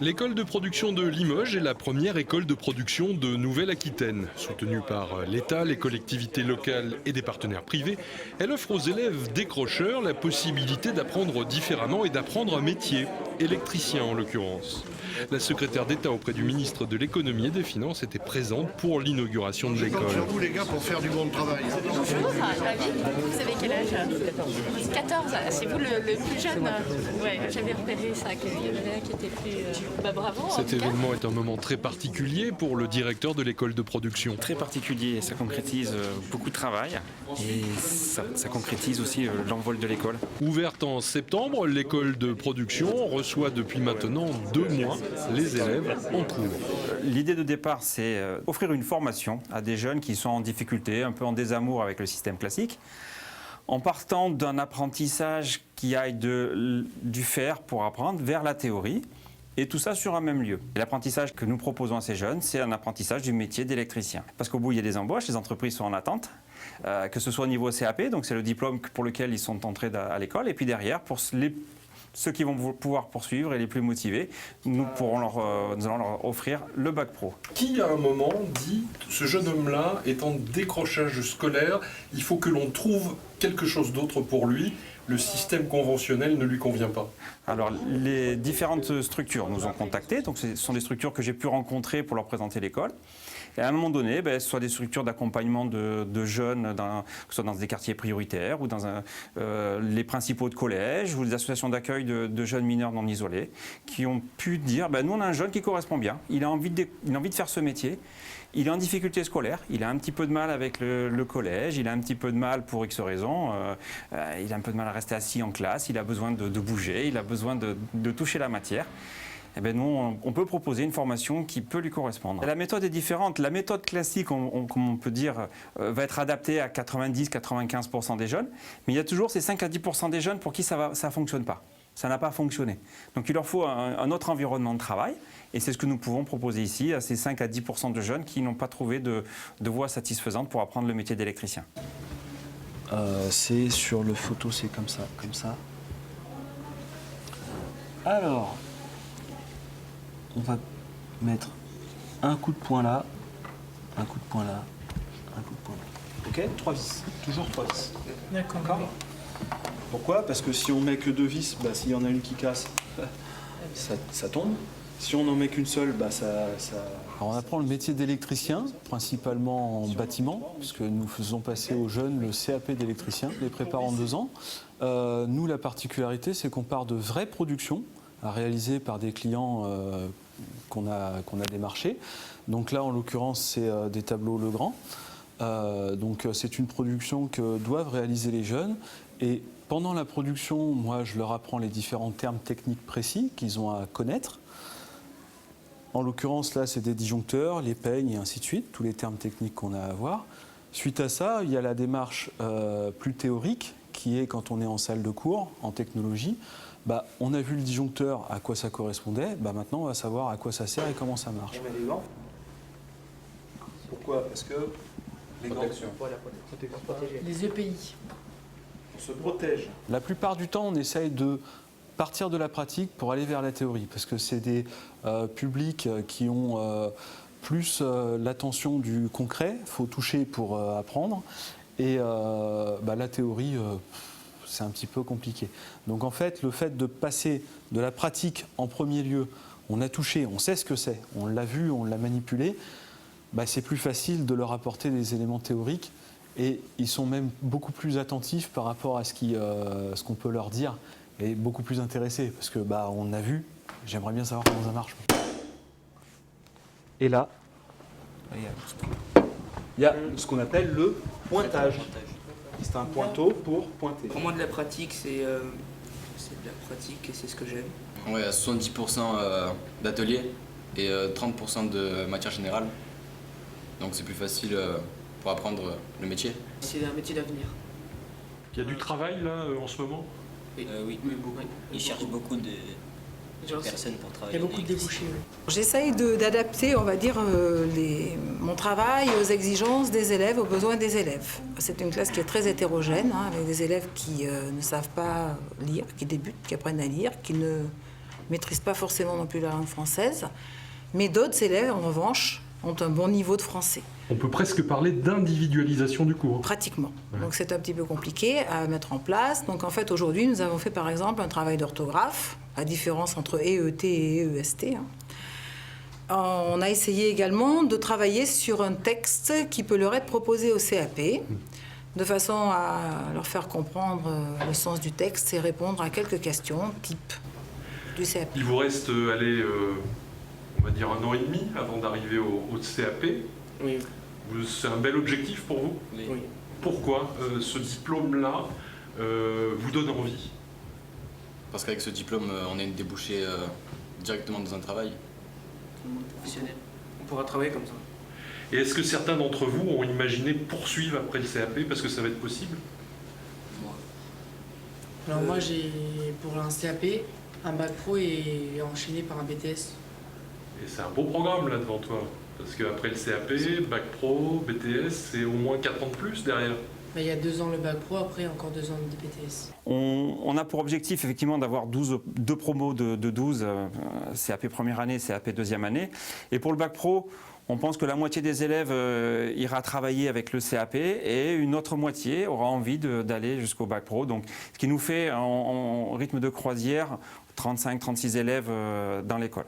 L'école de production de Limoges est la première école de production de Nouvelle-Aquitaine. Soutenue par l'État, les collectivités locales et des partenaires privés, elle offre aux élèves décrocheurs la possibilité d'apprendre différemment et d'apprendre un métier, électricien en l'occurrence. La secrétaire d'État auprès du ministre de l'Économie et des Finances était présente pour l'inauguration de l'école. Sur vous les gars pour faire du bon travail. Bonjour, David. Vous avez quel âge? 14. C'est vous le plus jeune? Ouais, j'avais repéré ça, qu'il y avait un qui était plus... bravo. Cet événement est un moment très particulier pour le directeur de l'école de production. Très particulier, ça concrétise beaucoup de travail et ça concrétise aussi l'envol de l'école. Ouverte en septembre, l'école de production reçoit depuis maintenant 2 mois les élèves en cours. L'idée de départ, c'est offrir une formation à des jeunes qui sont en difficulté, un peu en désamour avec le système classique, en partant d'un apprentissage qui aille du faire pour apprendre vers la théorie, et tout ça sur un même lieu. L'apprentissage que nous proposons à ces jeunes, c'est un apprentissage du métier d'électricien. Parce qu'au bout, il y a des embauches, les entreprises sont en attente, que ce soit au niveau CAP, donc c'est le diplôme pour lequel ils sont entrés à l'école, et puis derrière, pour ceux qui vont pouvoir poursuivre et les plus motivés, nous allons leur offrir le bac pro. Qui, à un moment, dit « ce jeune homme-là est en décrochage scolaire, il faut que l'on trouve quelque chose d'autre pour lui, le système conventionnel ne lui convient pas ». Alors, les différentes structures nous ont contactés, donc ce sont des structures que j'ai pu rencontrer pour leur présenter l'école. Et à un moment donné, ce soit des structures d'accompagnement de jeunes, que ce soit dans des quartiers prioritaires ou dans les principaux de collèges ou des associations d'accueil de jeunes mineurs non isolés, qui ont pu dire, nous on a un jeune qui correspond bien, il a envie de faire ce métier, il est en difficulté scolaire, il a un petit peu de mal avec le collège, il a un petit peu de mal pour X raisons, il a un peu de mal à rester assis en classe, il a besoin de bouger, il a besoin de toucher la matière. Eh bien, nous, on peut proposer une formation qui peut lui correspondre. La méthode est différente. La méthode classique, comme on peut dire, va être adaptée à 90-95% des jeunes, mais il y a toujours ces 5 à 10% des jeunes pour qui ça ne fonctionne pas. Ça n'a pas fonctionné. Donc il leur faut un autre environnement de travail, et c'est ce que nous pouvons proposer ici à ces 5 à 10% de jeunes qui n'ont pas trouvé de voie satisfaisante pour apprendre le métier d'électricien. C'est sur le photo, c'est comme ça, comme ça. Alors, on va mettre un coup de poing là, un coup de poing là, un coup de poing là. Ok, 3 vis, toujours 3 vis. D'accord. Pourquoi? Parce que si on met que 2 vis, s'il y en a une qui casse, ça tombe. Si on n'en met qu'une seule, ça... Alors on apprend le métier d'électricien, principalement en bâtiment, puisque nous faisons passer aux jeunes le CAP d'électricien, les prépare en 2 ans. Nous, la particularité, c'est qu'on part de vraies productions, réalisées par des clients qu'on a démarchés. Donc là, en l'occurrence, c'est des tableaux Legrand. Donc c'est une production que doivent réaliser les jeunes. Et pendant la production, moi, je leur apprends les différents termes techniques précis qu'ils ont à connaître. En l'occurrence, là, c'est des disjoncteurs, les peignes et ainsi de suite, tous les termes techniques qu'on a à voir. Suite à ça, il y a la démarche plus théorique, qui est quand on est en salle de cours, en technologie. On a vu le disjoncteur, à quoi ça correspondait. Maintenant, on va savoir à quoi ça sert et comment ça marche. On met des gants. Pourquoi? Parce que les gants, Les EPI. on se protège. La plupart du temps, on essaye de partir de la pratique pour aller vers la théorie, parce que c'est des publics qui ont plus l'attention du concret, il faut toucher pour apprendre, et la théorie, c'est un petit peu compliqué. Donc en fait, le fait de passer de la pratique en premier lieu, on a touché, on sait ce que c'est, on l'a vu, on l'a manipulé, c'est plus facile de leur apporter des éléments théoriques, et ils sont même beaucoup plus attentifs par rapport à ce qu'on peut leur dire, et beaucoup plus intéressés, parce que on a vu, j'aimerais bien savoir comment ça marche. Et là, il y a ce qu'on appelle le pointage. C'est un pointeau pour pointer. Pour moi, de la pratique, c'est de la pratique et c'est ce que j'aime. Ouais, à 70% d'atelier et 30% de matière générale. Donc c'est plus facile pour apprendre le métier. C'est un métier d'avenir. Il y a du travail là en ce moment? Oui, beaucoup. Ils cherchent beaucoup de personnes pour travailler. Il y a beaucoup de débouchés. J'essaye d'adapter, on va dire, mon travail aux exigences des élèves, aux besoins des élèves. C'est une classe qui est très hétérogène, avec des élèves qui ne savent pas lire, qui débutent, qui apprennent à lire, qui ne ne maîtrisent pas forcément non plus la langue française. Mais d'autres élèves, en revanche, ont un bon niveau de français. On peut presque parler d'individualisation du cours. Pratiquement. Ouais. Donc c'est un petit peu compliqué à mettre en place. Donc en fait, aujourd'hui, nous avons fait par exemple un travail d'orthographe, la différence entre EET et EEST. On a essayé également de travailler sur un texte qui peut leur être proposé au CAP, de façon à leur faire comprendre le sens du texte et répondre à quelques questions type du CAP. Il vous reste, on va dire 1 an et demi avant d'arriver au CAP. Oui. C'est un bel objectif pour vous? Oui. Oui. Pourquoi ce diplôme-là vous donne envie? Parce qu'avec ce diplôme, on a une débouchée directement dans un travail. Professionnel. On pourra travailler comme ça. Et est-ce que certains d'entre vous ont imaginé poursuivre après le CAP parce que ça va être possible? Alors moi j'ai pour un CAP, un bac pro et enchaîné par un BTS. Et c'est un beau programme là devant toi. Parce qu'après le CAP, bac pro, BTS, c'est au moins 4 ans de plus derrière. Il y a 2 ans le bac pro, après encore 2 ans de BTS. On a pour objectif effectivement d'avoir 2 promos de 12, CAP première année, CAP deuxième année. Et pour le bac pro, on pense que la moitié des élèves ira travailler avec le CAP et une autre moitié aura envie d'aller jusqu'au bac pro. Donc, ce qui nous fait en rythme de croisière 35-36 élèves dans l'école.